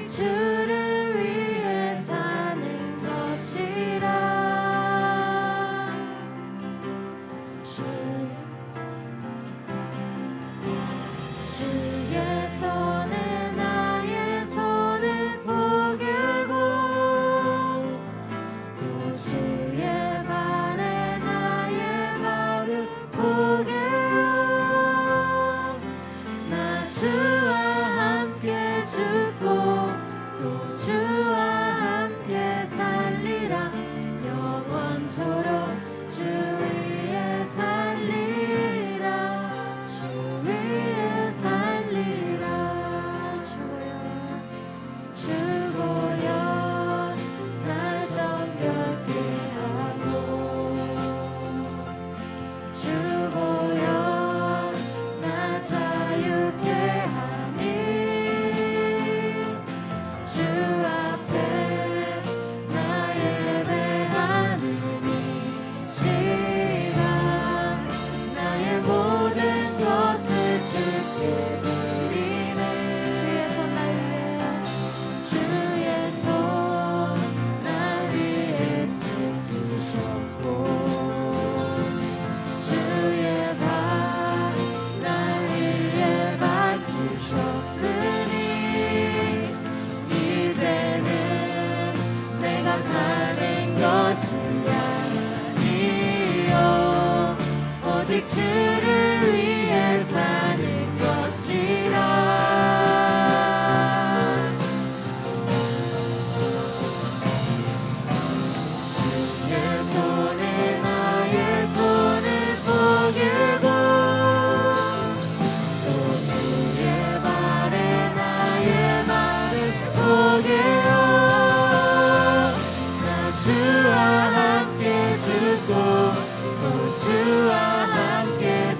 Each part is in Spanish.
주를 위해 사는 것이라. 주의 손에 나의 손을 포개고 또 주의 발에 나의 발을 포개어 나 주와 함께 죽고 또 주와 함께 살리라. 영원토록 주 위에 살리라. 주 위에 살리라. 주고요 날 정결케 하고 주고요 날 자유케 하니 주 앞에 나 예배하는 이 시간 나의 모든 것을 주께 드리네. 주의 손 날 위해 주의 손 날 위해 지키셨고 주의 발 날 위해 밝히셨으니 이제는 내가 사는 것이 아니요 오직 주를 위해 사는 것이라. 주의 손에 나의 손을 포개고 또 주의 발에 나의 발을 포개어 나 주와 함께 죽고 또 주와 함께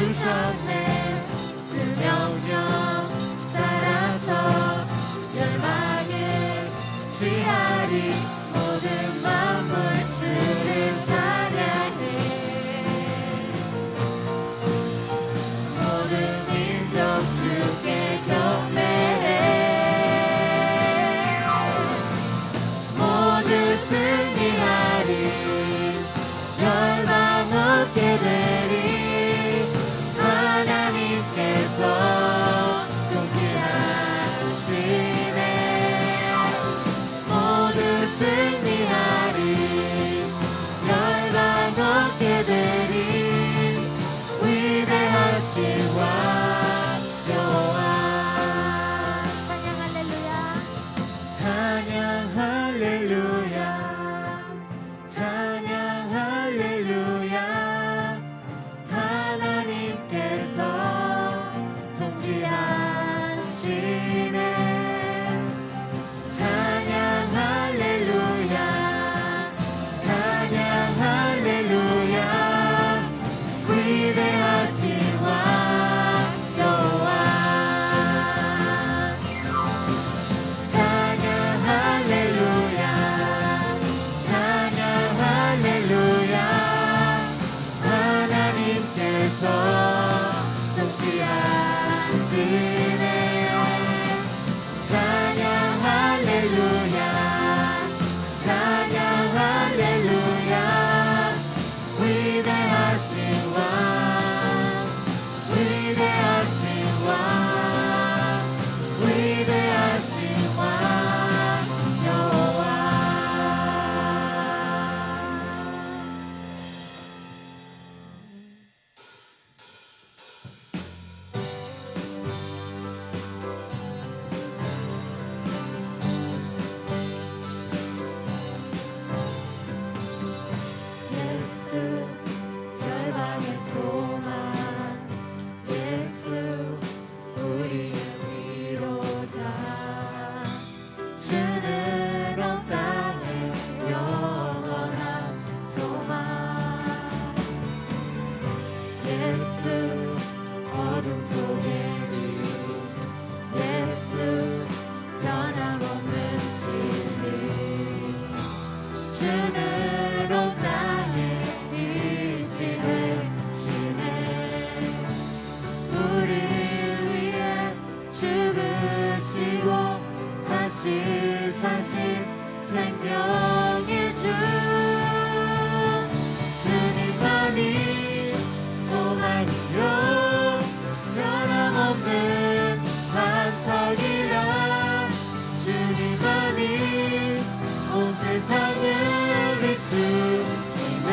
주셨네. 그 명령 따라서 열방을 지하리 모든 만물 주를 찬양해. 모든 민족 주께 경배해. 모두 승리하리. 열방 얻게 되리. 하나님께서 통치하시네. 모두 승리하리. 열방 얻게 되리. 위대하신 왕 여호와. 찬양 할렐루야. 찬양 할렐루야. 하나님께서 통치하시네. 찬양 할렐루야. 찬양 할렐루야. 위대하신 왕 여호와. 찬양 할렐루야. 찬양 할렐루야. 하나님께서 통치하시네. 찬양 할렐루야. 찬양 할렐루야. 위대하신 왕. 위대하신 왕. 위대하신 왕 여호와. 예수 열방의 소망. 예수 우리의 위로자. 주는 온 땅의 영원한 소망. 예수 어둠 속의 빛. 예수 변함없는 진리. 주는 온 땅에 빛이 되시네. 우리 위해 죽으시고 다시 사신 생명의 주. 주님만이 소망이요 변함없는 반석이라. 주님만이 온 세상을 비추시네.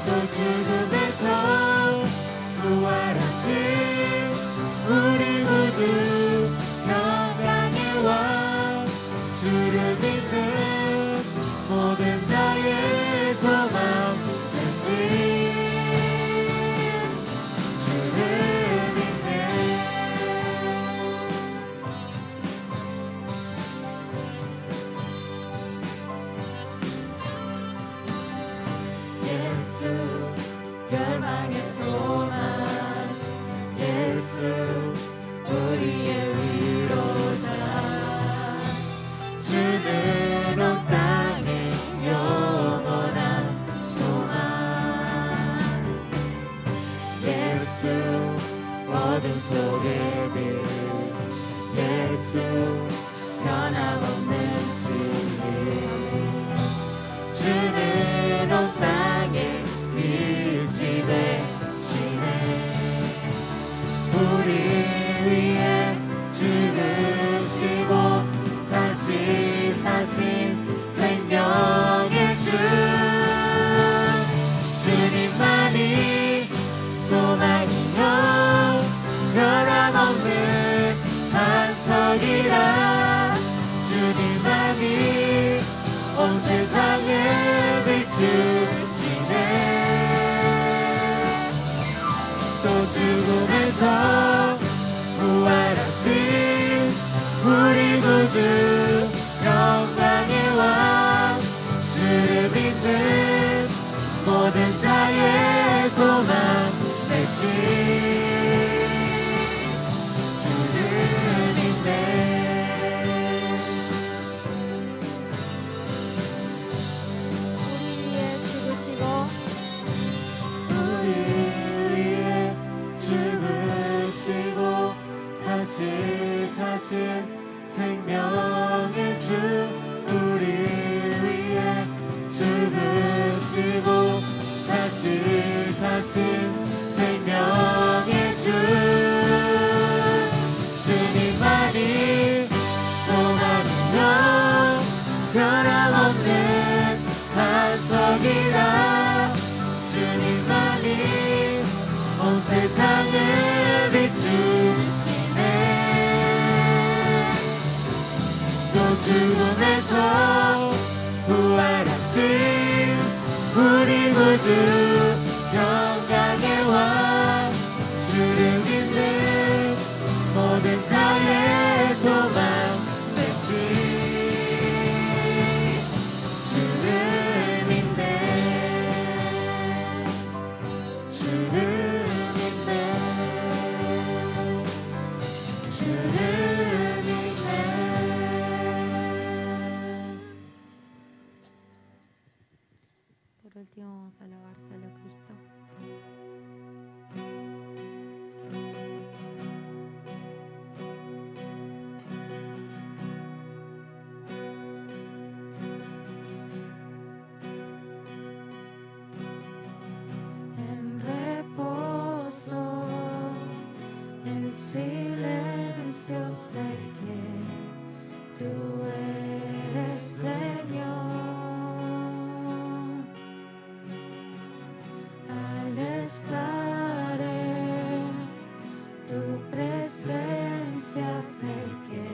또 죽음에서 부활하신 우리 구주 영광의 왕. 주를 믿는 모든 자의 소망 되신 주를 믿네. 예수 열방의 소망. 예수 우리의 위로자. 주는 온 땅의 영원한 소망. 예수 어둠 속의 빛. 예수 변함없는 진리. 주는 온 땅에 빛이 되시네. 우리 위해 죽으시고 다시 사신 생명의 주. 주님만이 소망이요 변함없는 반석이라. 주님만이 온 세상에 비추시네. 또 죽음에서 부활하신 우리 구주 영광의 왕. 주를 믿는 모든 자의 주를 믿네. 우리 위해 죽으시고 우리 위해 죽으시고 다시 사신 생명의 주 우리 위해 죽으시고 다시 사신 생명의 주 주님만이 소망이며 변함없는 반석이라 주님만이 온 세상을 비추시네. 또 죽음에서 부활하신 우리 구주 영광의 왕 주를 믿는 모든 자의 소망 되신 주를 믿네. 주를 믿네. 주를 믿네. por último vamos a alabar solo a Cristo. En reposo, en silencio sé que tú eres Señor. Al estar en tu presencia sé que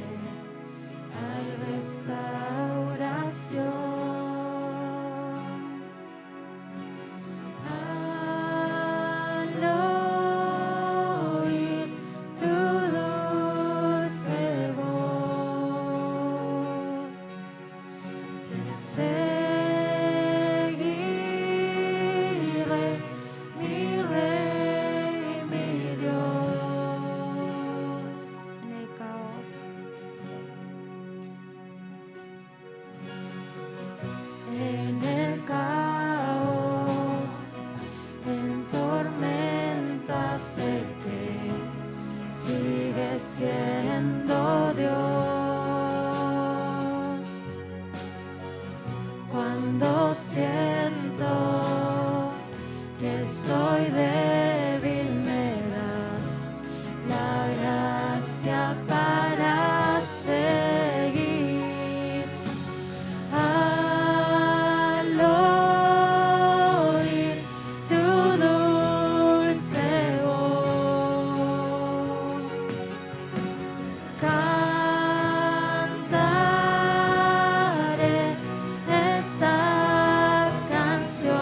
hay restauración. Al oír tu dulce voz, te seguiré, mi Rey, mi Dios. En el caos, En el caos, en tormenta sé que sigues siendo Dios. Cuando siento que soy débil me das la gracia para seguir. Al oír tu dulce voz, cantaré esta canción.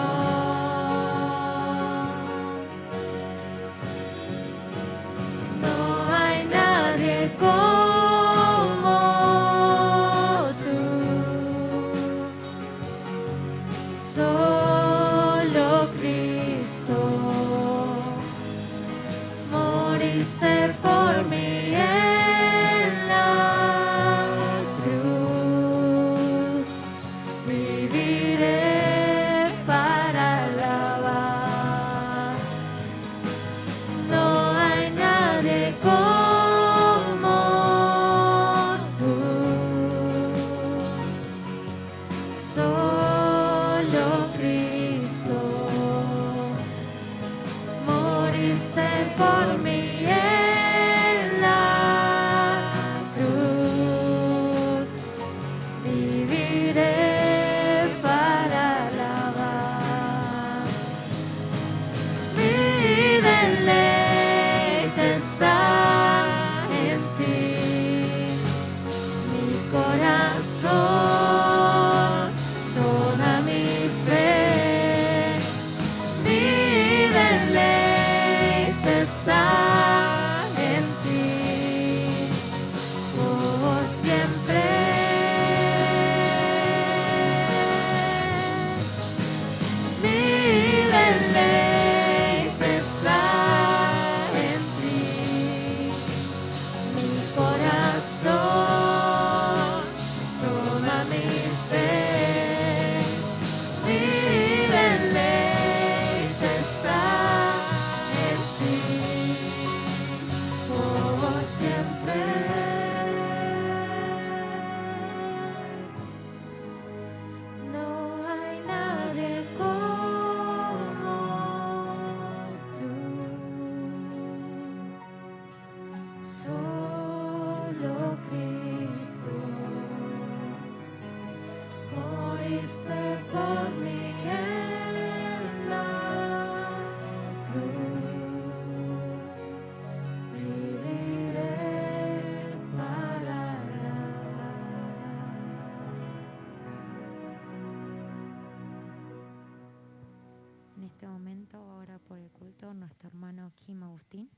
En este momento, ahora por el culto, nuestro hermano Kim Agustín.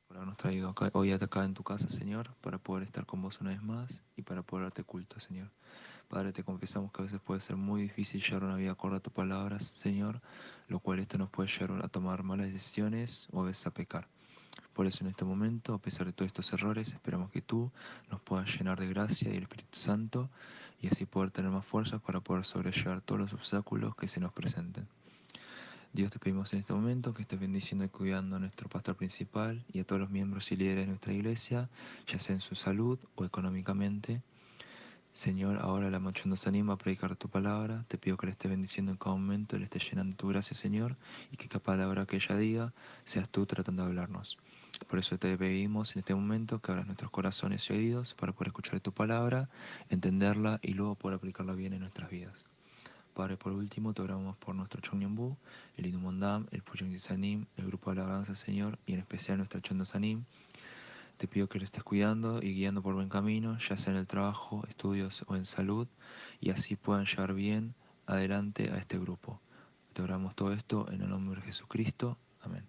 Por habernos traído hoy acá en tu casa, Señor, para poder estar con vos una vez más y para poder darte culto, Señor. Padre, te confesamos que a veces puede ser muy difícil llevar una vida acorde a tus palabras, Señor, lo cual esto nos puede llevar a tomar malas decisiones o a veces a pecar. Por eso en este momento, a pesar de todos estos errores, esperamos que tú nos puedas llenar de gracia y del Espíritu Santo y así poder tener más fuerzas para poder sobrellevar todos los obstáculos que se nos presenten. Dios, te pedimos en este momento que estés bendiciendo y cuidando a nuestro pastor principal y a todos los miembros y líderes de nuestra iglesia, ya sea en su salud o económicamente. Señor, ahora la Macho nos anima a predicar tu palabra. Te pido que le estés bendiciendo en cada momento, le estés llenando tu gracia, Señor, y que cada palabra que ella diga seas tú tratando de hablarnos. Por eso te pedimos en este momento que abras nuestros corazones y oídos para poder escuchar tu palabra, entenderla y luego poder aplicarla bien en nuestras vidas. Padre, por último, te oramos por nuestro Chongyambu, el Inumondam, el Pujung Sanim, el grupo de alabanza, Señor, y en especial nuestra Chondo Sanim. Te pido que lo estés cuidando y guiando por buen camino, ya sea en el trabajo, estudios o en salud, y así puedan llevar bien adelante a este grupo. Te oramos todo esto en el nombre de Jesucristo. Amén.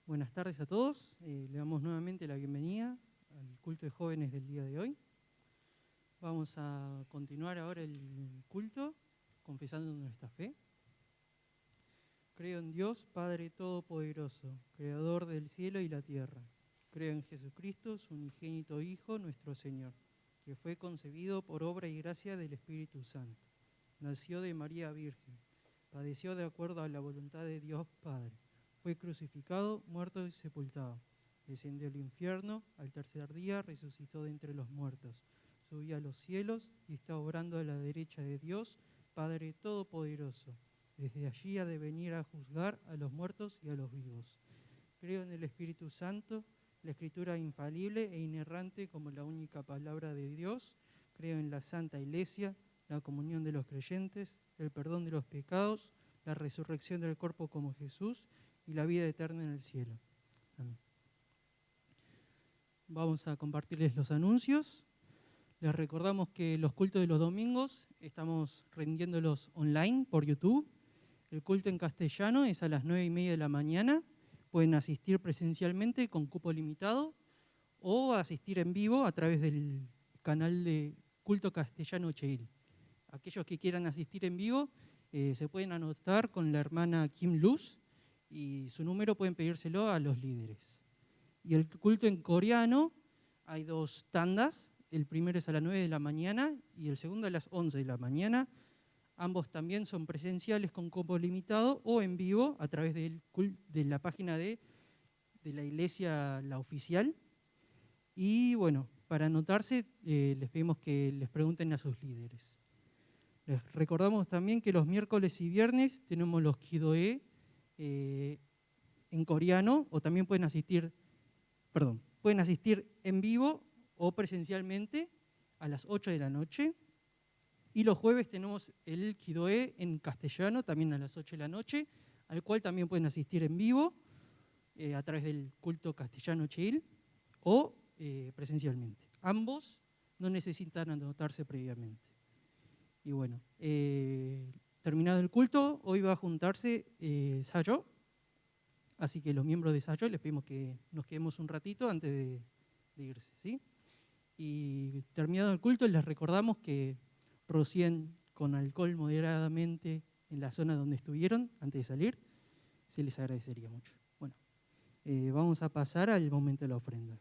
Buenas tardes a todos. Le damos nuevamente la bienvenida al culto de jóvenes del día de hoy. Vamos a continuar ahora el culto confesando nuestra fe. Creo en Dios, Padre Todopoderoso, Creador del cielo y la tierra. Creo en Jesucristo, su unigénito Hijo, nuestro Señor, que fue concebido por obra y gracia del Espíritu Santo. Nació de María Virgen, padeció de acuerdo a la voluntad de Dios Padre. Fue crucificado, muerto y sepultado. Descendió al infierno, al tercer día resucitó de entre los muertos. Subió a los cielos y está obrando a la derecha de Dios, Padre Todopoderoso. Desde allí ha de venir a juzgar a los muertos y a los vivos. Creo en el Espíritu Santo, la Escritura infalible e inerrante como la única palabra de Dios. Creo en la Santa Iglesia, la comunión de los creyentes, el perdón de los pecados, la resurrección del cuerpo como Jesús y la vida eterna en el cielo. Amén. Vamos a compartirles los anuncios. Les recordamos que los cultos de los domingos estamos rindiéndolos online por YouTube. El culto en castellano es a las 9:30 de la mañana. Pueden asistir presencialmente con cupo limitado o asistir en vivo a través del canal de Culto Castellano Cheil. Aquellos que quieran asistir en vivo se pueden anotar con la hermana Kim Luz y su número pueden pedírselo a los líderes. Y el culto en coreano hay 2 tandas. El primero es a las 9 de la mañana y el segundo a las 11 de la mañana. Ambos también son presenciales con cupo limitado o en vivo a través de la página de la iglesia, la oficial. Y bueno, para anotarse les pedimos que les pregunten a sus líderes. Les recordamos también que los miércoles y viernes tenemos los Kidoe en coreano, o también pueden asistir en vivo o presencialmente a las 8 de la noche. Y los jueves tenemos el Kidoe en castellano, también a las 8 de la noche, al cual también pueden asistir en vivo a través del culto castellano Cheil o presencialmente. Ambos no necesitan anotarse previamente. Y bueno, terminado el culto, hoy va a juntarse Sayo. Así que los miembros de Sayo les pedimos que nos quedemos un ratito antes de irse, ¿sí? Y terminado el culto, les recordamos que rocíen con alcohol moderadamente en la zona donde estuvieron antes de salir. Se les agradecería mucho. Bueno, vamos a pasar al momento de la ofrenda.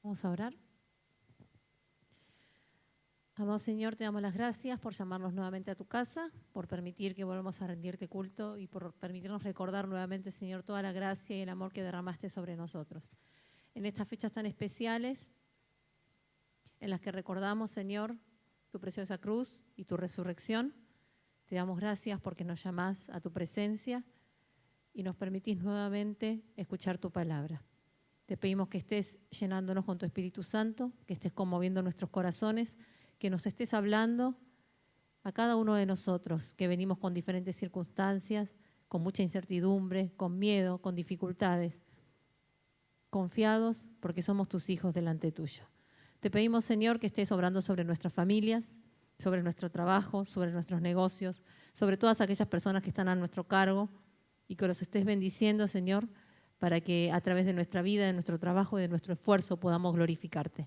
Vamos a orar. Amado Señor, te damos las gracias por llamarnos nuevamente a tu casa, por permitir que volvamos a rendirte culto y por permitirnos recordar nuevamente, Señor, toda la gracia y el amor que derramaste sobre nosotros. En estas fechas tan especiales, en las que recordamos, Señor, tu preciosa cruz y tu resurrección, te damos gracias porque nos llamás a tu presencia y nos permitís nuevamente escuchar tu palabra. Te pedimos que estés llenándonos con tu Espíritu Santo, que estés conmoviendo nuestros corazones, que nos estés hablando a cada uno de nosotros, que venimos con diferentes circunstancias, con mucha incertidumbre, con miedo, con dificultades, confiados porque somos tus hijos delante tuyo. Te pedimos, Señor, que estés obrando sobre nuestras familias, sobre nuestro trabajo, sobre nuestros negocios, sobre todas aquellas personas que están a nuestro cargo y que los estés bendiciendo, Señor, para que a través de nuestra vida, de nuestro trabajo y de nuestro esfuerzo podamos glorificarte.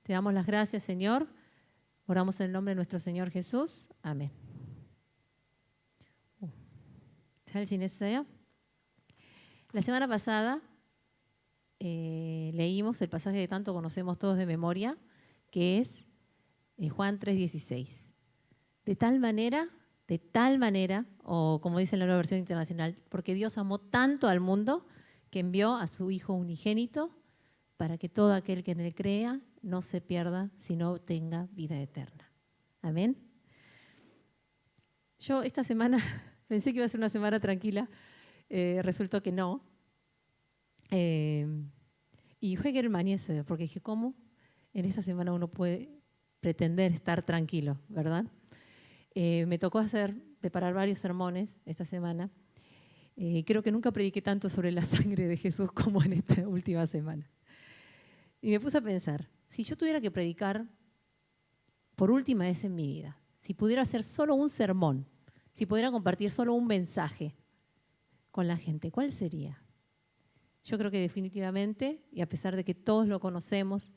Te damos las gracias, Señor. Oramos en el nombre de nuestro Señor Jesús. Amén. La semana pasada leímos el pasaje que tanto conocemos todos de memoria, que es Juan 3:16. De tal manera, o como dice la Nueva Versión Internacional, porque Dios amó tanto al mundo que envió a su Hijo unigénito para que todo aquel que en él crea no se pierda, sino tenga vida eterna. Amén. Yo esta semana pensé que iba a ser una semana tranquila, resultó que no. Y fue que el maniese, porque dije, ¿cómo en esta semana uno puede pretender estar tranquilo, verdad? Me tocó preparar varios sermones esta semana. Creo que nunca prediqué tanto sobre la sangre de Jesús como en esta última semana. Y me puse a pensar, si yo tuviera que predicar por última vez en mi vida, si pudiera hacer solo un sermón, si pudiera compartir solo un mensaje con la gente, ¿cuál sería? Yo creo que definitivamente, y a pesar de que todos lo conocemos,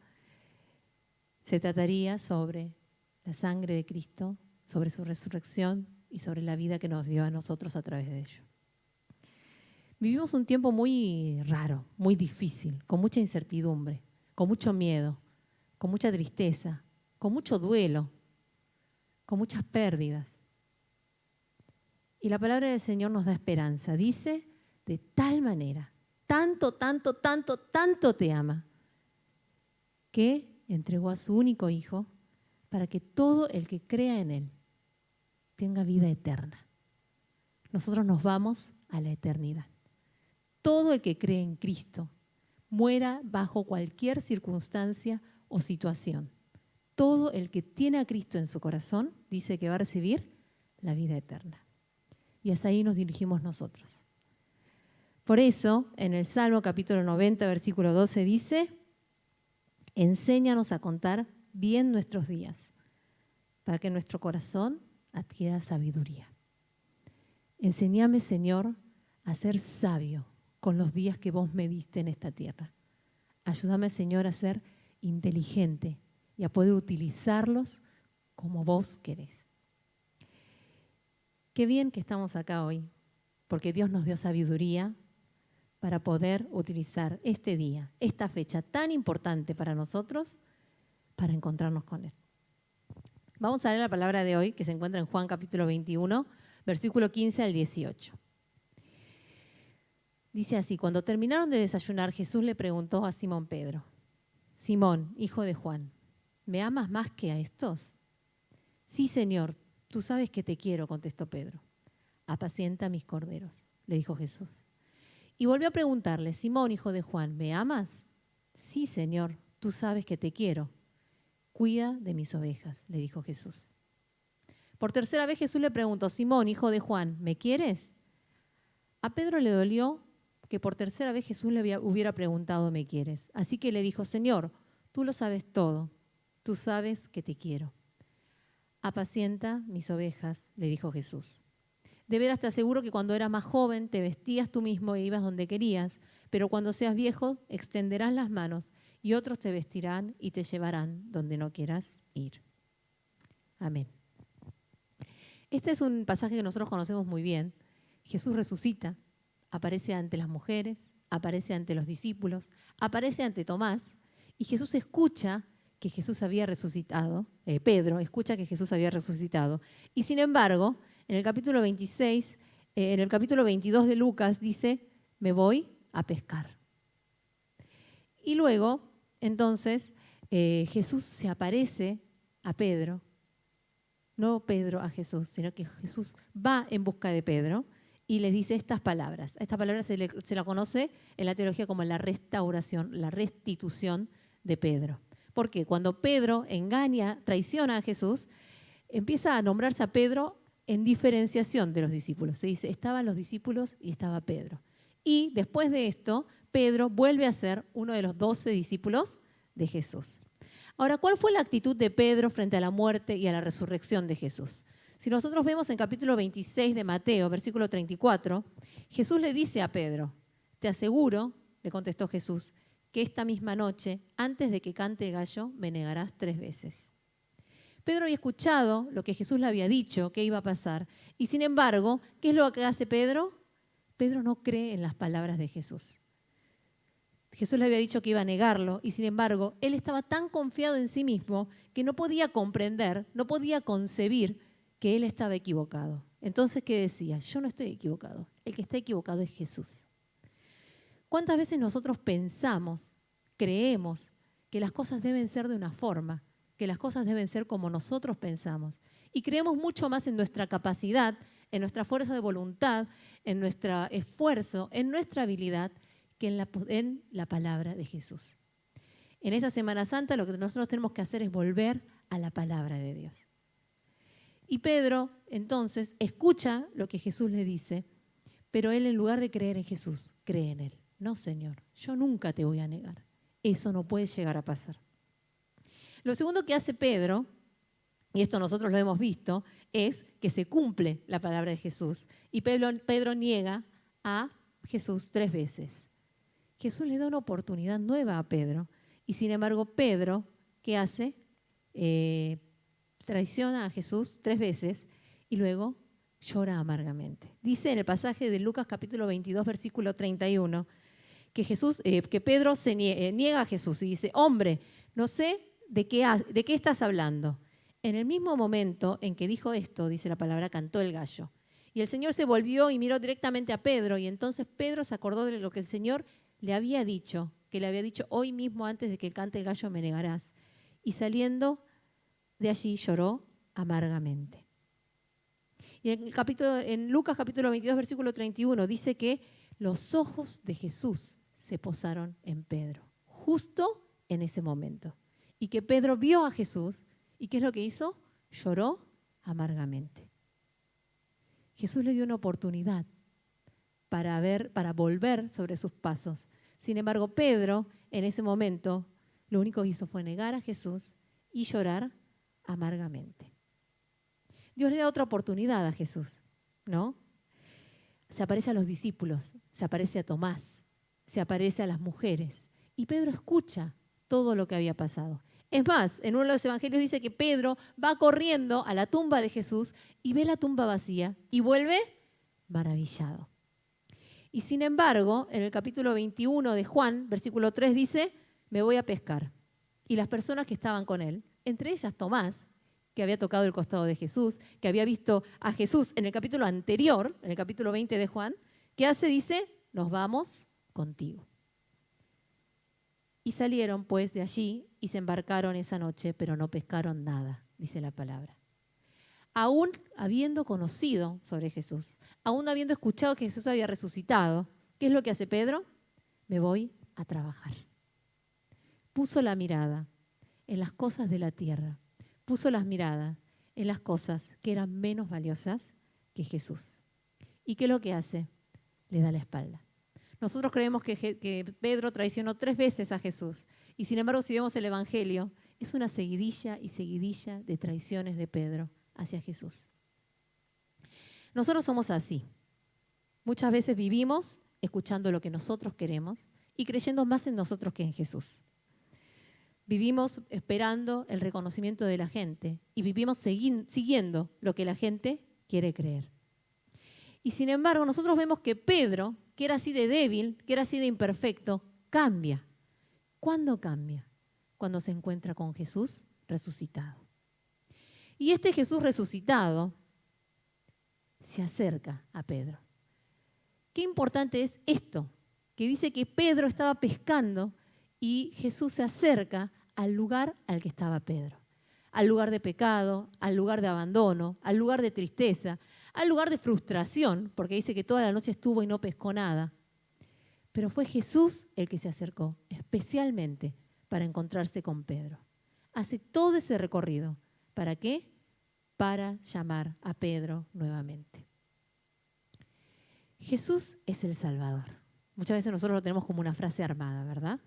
se trataría sobre la sangre de Cristo, sobre su resurrección y sobre la vida que nos dio a nosotros a través de ello. Vivimos un tiempo muy raro, muy difícil, con mucha incertidumbre, con mucho miedo, con mucha tristeza, con mucho duelo, con muchas pérdidas. Y la palabra del Señor nos da esperanza. Dice, de tal manera, tanto te ama, que entregó a su único Hijo para que todo el que crea en Él tenga vida eterna. Nosotros nos vamos a la eternidad. Todo el que cree en Cristo, muera bajo cualquier circunstancia o situación. Todo el que tiene a Cristo en su corazón dice que va a recibir la vida eterna. Y hacia ahí nos dirigimos nosotros. Por eso, en el Salmo capítulo 90, versículo 12 dice, enséñanos a contar bien nuestros días, para que nuestro corazón adquiera sabiduría. Enséñame, Señor, a ser sabio con los días que vos me diste en esta tierra. Ayúdame, Señor, a ser inteligente y a poder utilizarlos como vos querés. Qué bien que estamos acá hoy, porque Dios nos dio sabiduría para poder utilizar este día, esta fecha tan importante para nosotros, para encontrarnos con Él. Vamos a leer la palabra de hoy, que se encuentra en Juan capítulo 21, versículo 15 al 18. Dice así, cuando terminaron de desayunar, Jesús le preguntó a Simón Pedro, Simón, hijo de Juan, ¿me amas más que a estos? Sí, Señor, tú sabes que te quiero, contestó Pedro. Apacienta mis corderos, le dijo Jesús. Y volvió a preguntarle, Simón, hijo de Juan, ¿me amas? Sí, Señor, tú sabes que te quiero. Cuida de mis ovejas, le dijo Jesús. Por tercera vez Jesús le preguntó, Simón, hijo de Juan, ¿me quieres? A Pedro le dolió que por tercera vez Jesús le hubiera preguntado, ¿me quieres? Así que le dijo, Señor, tú lo sabes todo, tú sabes que te quiero. Apacienta mis ovejas, le dijo Jesús. De veras te aseguro que cuando eras más joven te vestías tú mismo e ibas donde querías, pero cuando seas viejo extenderás las manos y otros te vestirán y te llevarán donde no quieras ir. Amén. Este es un pasaje que nosotros conocemos muy bien. Jesús resucita, aparece ante las mujeres, aparece ante los discípulos, aparece ante Tomás Y Jesús escucha que Jesús había resucitado, Pedro escucha que Jesús había resucitado. Y sin embargo, en el capítulo 26, en el capítulo 22 de Lucas dice, me voy a pescar. Y luego, entonces, Jesús se aparece a Pedro, no Pedro a Jesús, sino que Jesús va en busca de Pedro y les dice estas palabras. Esta palabra se la conoce en la teología como la restauración, la restitución de Pedro. Porque cuando Pedro engaña, traiciona a Jesús, empieza a nombrarse a Pedro en diferenciación de los discípulos. Se dice, estaban los discípulos y estaba Pedro. Y después de esto, Pedro vuelve a ser uno de los 12 discípulos de Jesús. Ahora, ¿cuál fue la actitud de Pedro frente a la muerte y a la resurrección de Jesús? Si nosotros vemos en capítulo 26 de Mateo, versículo 34, Jesús le dice a Pedro, te aseguro, le contestó Jesús, que esta misma noche, antes de que cante el gallo, me negarás 3 veces. Pedro había escuchado lo que Jesús le había dicho, que iba a pasar, y sin embargo, ¿qué es lo que hace Pedro? Pedro no cree en las palabras de Jesús. Jesús le había dicho que iba a negarlo y sin embargo, él estaba tan confiado en sí mismo que no podía comprender, no podía concebir que él estaba equivocado. Entonces, ¿qué decía? Yo no estoy equivocado. El que está equivocado es Jesús. ¿Cuántas veces nosotros pensamos, creemos que las cosas deben ser de una forma, que las cosas deben ser como nosotros pensamos? Y creemos mucho más en nuestra capacidad, en nuestra fuerza de voluntad, en nuestro esfuerzo, en nuestra habilidad, que en la palabra de Jesús. En esta Semana Santa lo que nosotros tenemos que hacer es volver a la palabra de Dios. Y Pedro, entonces, escucha lo que Jesús le dice, pero él en lugar de creer en Jesús, cree en él. No, Señor, yo nunca te voy a negar. Eso no puede llegar a pasar. Lo segundo que hace Pedro, y esto nosotros lo hemos visto, es que se cumple la palabra de Jesús. Y Pedro niega a Jesús 3 veces. Jesús le da una oportunidad nueva a Pedro. Y sin embargo, Pedro, ¿qué hace? Traiciona a Jesús 3 veces y luego llora amargamente. Dice en el pasaje de Lucas capítulo 22, versículo 31, que Pedro niega a Jesús y dice, hombre, no sé de qué estás hablando. En el mismo momento en que dijo esto, dice la palabra, cantó el gallo. Y el Señor se volvió y miró directamente a Pedro y entonces Pedro se acordó de lo que el Señor le había dicho, que le había dicho, hoy mismo antes de que cante el gallo me negarás. Y saliendo de allí lloró amargamente. Y en Lucas capítulo 22, versículo 31, dice que los ojos de Jesús se posaron en Pedro, justo en ese momento. Y que Pedro vio a Jesús, ¿y qué es lo que hizo? Lloró amargamente. Jesús le dio una oportunidad para volver sobre sus pasos. Sin embargo, Pedro, en ese momento, lo único que hizo fue negar a Jesús y llorar amargamente. Dios le da otra oportunidad a Jesús, ¿no? Se aparece a los discípulos, se aparece a Tomás, se aparece a las mujeres. Y Pedro escucha todo lo que había pasado. Es más, en uno de los evangelios dice que Pedro va corriendo a la tumba de Jesús y ve la tumba vacía y vuelve maravillado. Y sin embargo, en el capítulo 21 de Juan, versículo 3 dice, me voy a pescar. Y las personas que estaban con él, entre ellas Tomás, que había tocado el costado de Jesús, que había visto a Jesús en el capítulo anterior, en el capítulo 20 de Juan, ¿qué hace? Dice, nos vamos contigo. Y salieron pues de allí y se embarcaron esa noche, pero no pescaron nada, dice la palabra. Aún habiendo conocido sobre Jesús, aún habiendo escuchado que Jesús había resucitado, ¿qué es lo que hace Pedro? Me voy a trabajar. Puso la mirada en las cosas de la tierra, puso las miradas en las cosas que eran menos valiosas que Jesús. ¿Y qué es lo que hace? Le da la espalda. Nosotros creemos que Pedro traicionó 3 veces a Jesús. Y sin embargo, si vemos el Evangelio, es una seguidilla y seguidilla de traiciones de Pedro hacia Jesús. Nosotros somos así. Muchas veces vivimos escuchando lo que nosotros queremos y creyendo más en nosotros que en Jesús. Vivimos esperando el reconocimiento de la gente y vivimos siguiendo lo que la gente quiere creer. Y sin embargo, nosotros vemos que Pedro, que era así de débil, que era así de imperfecto, cambia. ¿Cuándo cambia? cuando se encuentra con Jesús resucitado. Y este Jesús resucitado se acerca a Pedro. Qué importante es esto, que dice que Pedro estaba pescando y Jesús se acerca al lugar al que estaba Pedro. Al lugar de pecado, al lugar de abandono, al lugar de tristeza, al lugar de frustración, porque dice que toda la noche estuvo y no pescó nada. Pero fue Jesús el que se acercó, especialmente para encontrarse con Pedro. Hace todo ese recorrido. ¿Para qué? Para llamar a Pedro nuevamente. Jesús es el Salvador. Muchas veces nosotros lo tenemos como una frase armada, ¿verdad?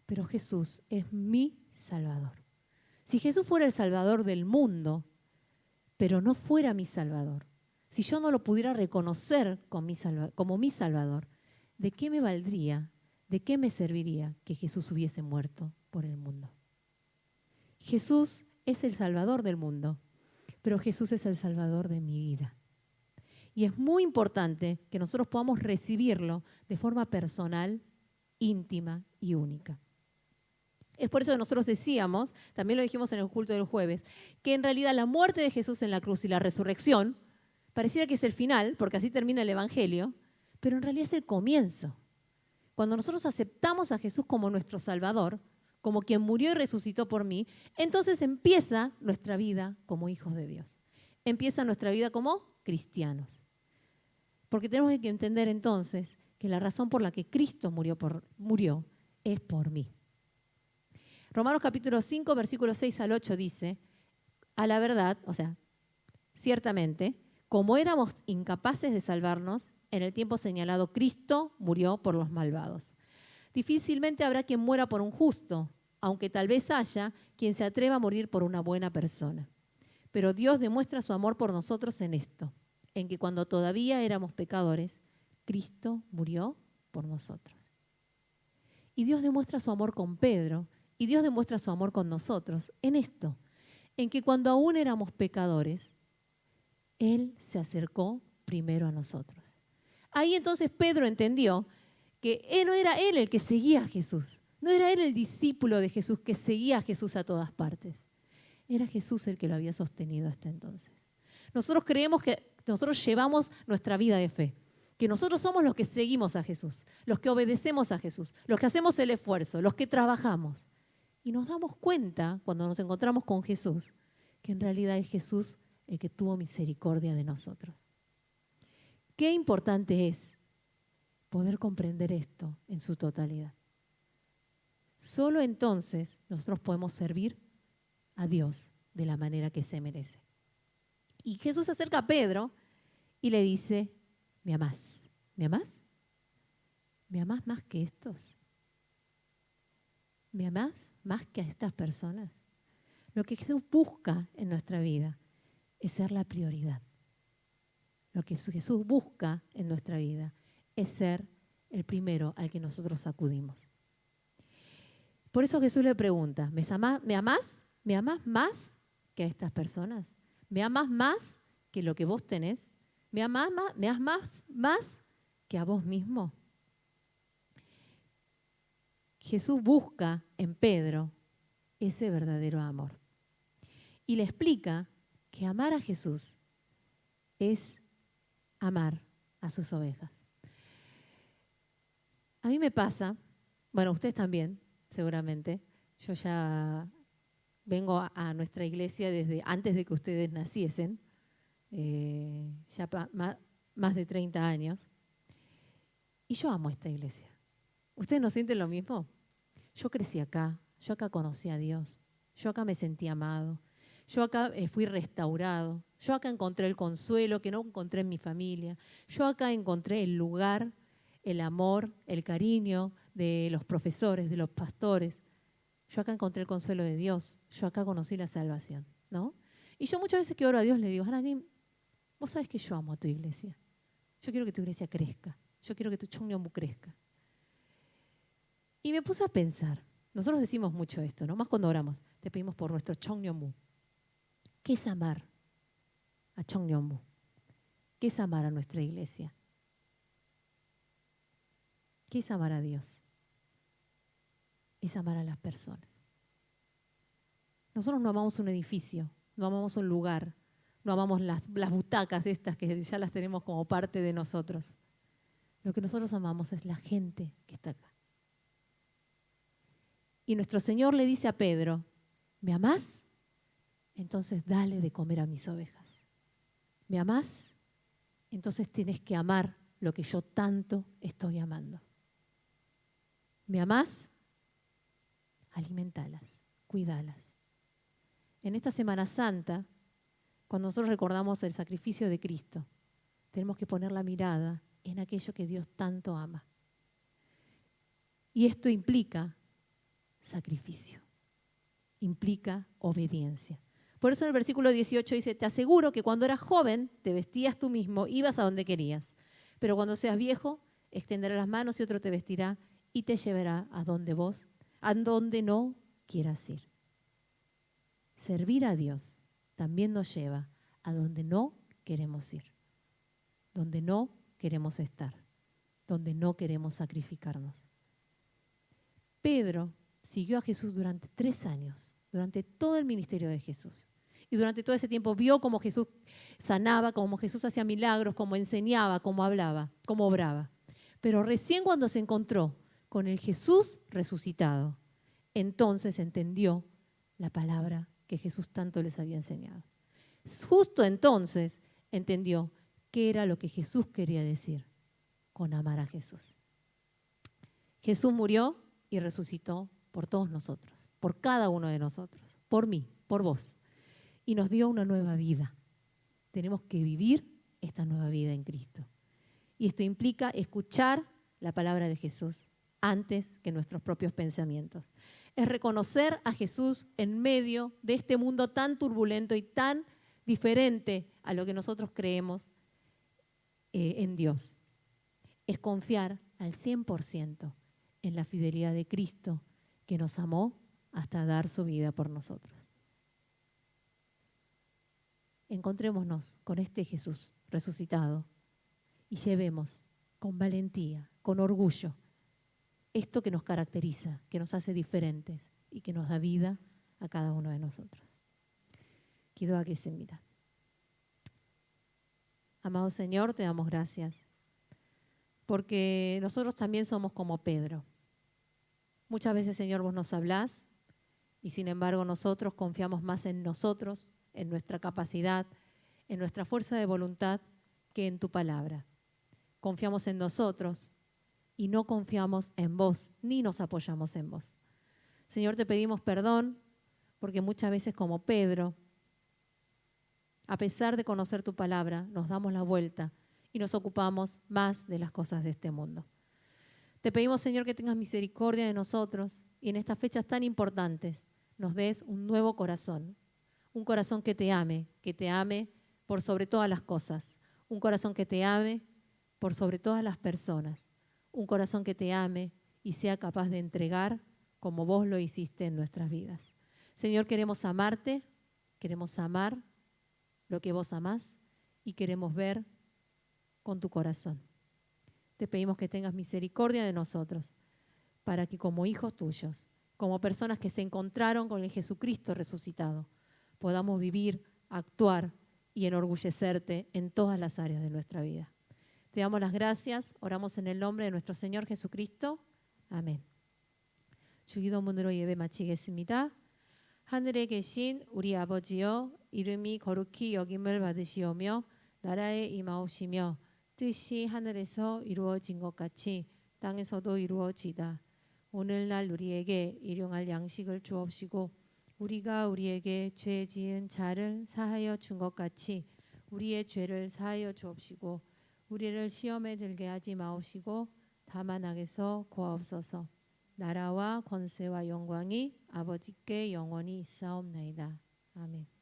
Pero Jesús es mi Salvador. Si Jesús fuera el Salvador del mundo, pero no fuera mi Salvador, si yo no lo pudiera reconocer como mi Salvador, ¿de qué me valdría, de qué me serviría que Jesús hubiese muerto por el mundo? Jesús es el Salvador del mundo, pero Jesús es el Salvador de mi vida. Y es muy importante que nosotros podamos recibirlo de forma personal, íntima y única. Es por eso que nosotros decíamos, también lo dijimos en el culto del jueves, que en realidad la muerte de Jesús en la cruz y la resurrección pareciera que es el final, porque así termina el Evangelio, pero en realidad es el comienzo. Cuando nosotros aceptamos a Jesús como nuestro Salvador, como quien murió y resucitó por mí, entonces empieza nuestra vida como hijos de Dios. Empieza nuestra vida como cristianos. Porque tenemos que entender entonces que la razón por la que Cristo murió es por mí. Romanos capítulo 5, versículos 6 al 8 dice, a la verdad, o sea, ciertamente, como éramos incapaces de salvarnos, en el tiempo señalado Cristo murió por los malvados. Difícilmente habrá quien muera por un justo, aunque tal vez haya quien se atreva a morir por una buena persona. Pero Dios demuestra su amor por nosotros en esto, en que cuando todavía éramos pecadores, Cristo murió por nosotros. Y Dios demuestra su amor con Pedro, y Dios demuestra su amor con nosotros en esto, en que cuando aún éramos pecadores, Él se acercó primero a nosotros. Ahí entonces Pedro entendió que no era él el que seguía a Jesús, no era él el discípulo de Jesús que seguía a Jesús a todas partes. Era Jesús el que lo había sostenido hasta entonces. Nosotros creemos que nosotros llevamos nuestra vida de fe, que nosotros somos los que seguimos a Jesús, los que obedecemos a Jesús, los que hacemos el esfuerzo, los que trabajamos. Y nos damos cuenta, cuando nos encontramos con Jesús, que en realidad es Jesús el que tuvo misericordia de nosotros. Qué importante es poder comprender esto en su totalidad. Solo entonces nosotros podemos servir a Dios de la manera que se merece. Y Jesús se acerca a Pedro y le dice, ¿me amás? ¿Me amás? ¿Me amás más que estos? ¿Me amás más que a estas personas? Lo que Jesús busca en nuestra vida es ser la prioridad. Lo que Jesús busca en nuestra vida es ser el primero al que nosotros acudimos. Por eso Jesús le pregunta, ¿me amás? ¿Me amás más que a estas personas? ¿Me amás más que lo que vos tenés? ¿Me amás más que a vos mismo? Jesús busca en Pedro ese verdadero amor. Y le explica que amar a Jesús es amar a sus ovejas. A mí me pasa, bueno, ustedes también, seguramente. Yo ya vengo a nuestra iglesia desde antes de que ustedes naciesen, ya más de 30 años. Y yo amo esta iglesia. ¿Ustedes no sienten lo mismo? Yo crecí acá, yo acá conocí a Dios, yo acá me sentí amado, yo acá fui restaurado, yo acá encontré el consuelo que no encontré en mi familia, yo acá encontré el lugar, el amor, el cariño de los profesores, de los pastores. Yo acá encontré el consuelo de Dios, yo acá conocí la salvación, ¿no? Y yo muchas veces que oro a Dios le digo, Hananim, vos sabés que yo amo a tu iglesia. Yo quiero que tu iglesia crezca, yo quiero que tu Chongyombu crezca. Y me puse a pensar, nosotros decimos mucho esto, ¿no? Más cuando oramos, te pedimos por nuestro Chongyombu. ¿Qué es amar a Chongyombu? ¿Qué es amar a nuestra iglesia? ¿Qué es amar a Dios? Es amar a las personas. Nosotros no amamos un edificio, no amamos un lugar, no amamos las butacas estas que ya las tenemos como parte de nosotros. Lo que nosotros amamos es la gente que está acá. Y nuestro Señor le dice a Pedro, ¿me amás? Entonces dale de comer a mis ovejas. ¿Me amás? Entonces tienes que amar lo que yo tanto estoy amando. ¿Me amás? Alimentalas, cuidalas. En esta Semana Santa, cuando nosotros recordamos el sacrificio de Cristo, tenemos que poner la mirada en aquello que Dios tanto ama. Y esto implica sacrificio, implica obediencia. Por eso en el versículo 18 dice, te aseguro que cuando eras joven te vestías tú mismo, ibas a donde querías. Pero cuando seas viejo, extenderás las manos y otro te vestirá y te llevará a donde no quieras ir. Servir a Dios también nos lleva a donde no queremos ir, donde no queremos estar, donde no queremos sacrificarnos. Pedro siguió a Jesús durante 3 años, durante todo el ministerio de Jesús. Y durante todo ese tiempo vio cómo Jesús sanaba, cómo Jesús hacía milagros, cómo enseñaba, cómo hablaba, cómo obraba. Pero recién cuando se encontró con el Jesús resucitado, entonces entendió la palabra que Jesús tanto les había enseñado. Justo entonces entendió qué era lo que Jesús quería decir con amar a Jesús. Jesús murió y resucitó por todos nosotros, por cada uno de nosotros, por mí, por vos. Y nos dio una nueva vida. Tenemos que vivir esta nueva vida en Cristo. Y esto implica escuchar la palabra de Jesús antes que nuestros propios pensamientos. Es reconocer a Jesús en medio de este mundo tan turbulento y tan diferente a lo que nosotros creemos en Dios. Es confiar al 100% en la fidelidad de Cristo que nos amó hasta dar su vida por nosotros. Encontrémonos con este Jesús resucitado y llevemos con valentía, con orgullo, esto que nos caracteriza, que nos hace diferentes y que nos da vida a cada uno de nosotros. 기도하겠습니다. Amado Señor, te damos gracias porque nosotros también somos como Pedro. Muchas veces, Señor, vos nos hablás y sin embargo nosotros confiamos más en nosotros, en nuestra capacidad, en nuestra fuerza de voluntad que en tu palabra. Confiamos en nosotros y no confiamos en vos, ni nos apoyamos en vos. Señor, te pedimos perdón porque muchas veces como Pedro, a pesar de conocer tu palabra, nos damos la vuelta y nos ocupamos más de las cosas de este mundo. Te pedimos, Señor, que tengas misericordia de nosotros y en estas fechas tan importantes nos des un nuevo corazón. Un corazón que te ame por sobre todas las cosas. Un corazón que te ame por sobre todas las personas. Un corazón que te ame y sea capaz de entregar como vos lo hiciste en nuestras vidas. Señor, queremos amarte, queremos amar lo que vos amás y queremos ver con tu corazón. Te pedimos que tengas misericordia de nosotros para que como hijos tuyos, como personas que se encontraron con el Jesucristo resucitado, podamos vivir, actuar y enorgullecerte en todas las áreas de nuestra vida. Te damos las gracias, oramos en el nombre de nuestro Señor Jesucristo. Amén. 주기도문으로 예배 마치겠습니다. 하늘에 계신 우리 아버지여, 이름이 거룩히 여김을 받으시오며 나라에 임하옵시며 뜻이 하늘에서 이루어진 것 같이 땅에서도 이루어지다. 오늘날 우리에게 일용할 양식을 주옵시고 우리가 우리에게 죄 지은 자를 사하여 준 것 같이 우리의 죄를 사하여 주옵시고 우리를 시험에 들게 하지 마옵시고 다만 악에서 구하옵소서. 나라와 권세와 영광이 아버지께 영원히 있사옵나이다. 아멘.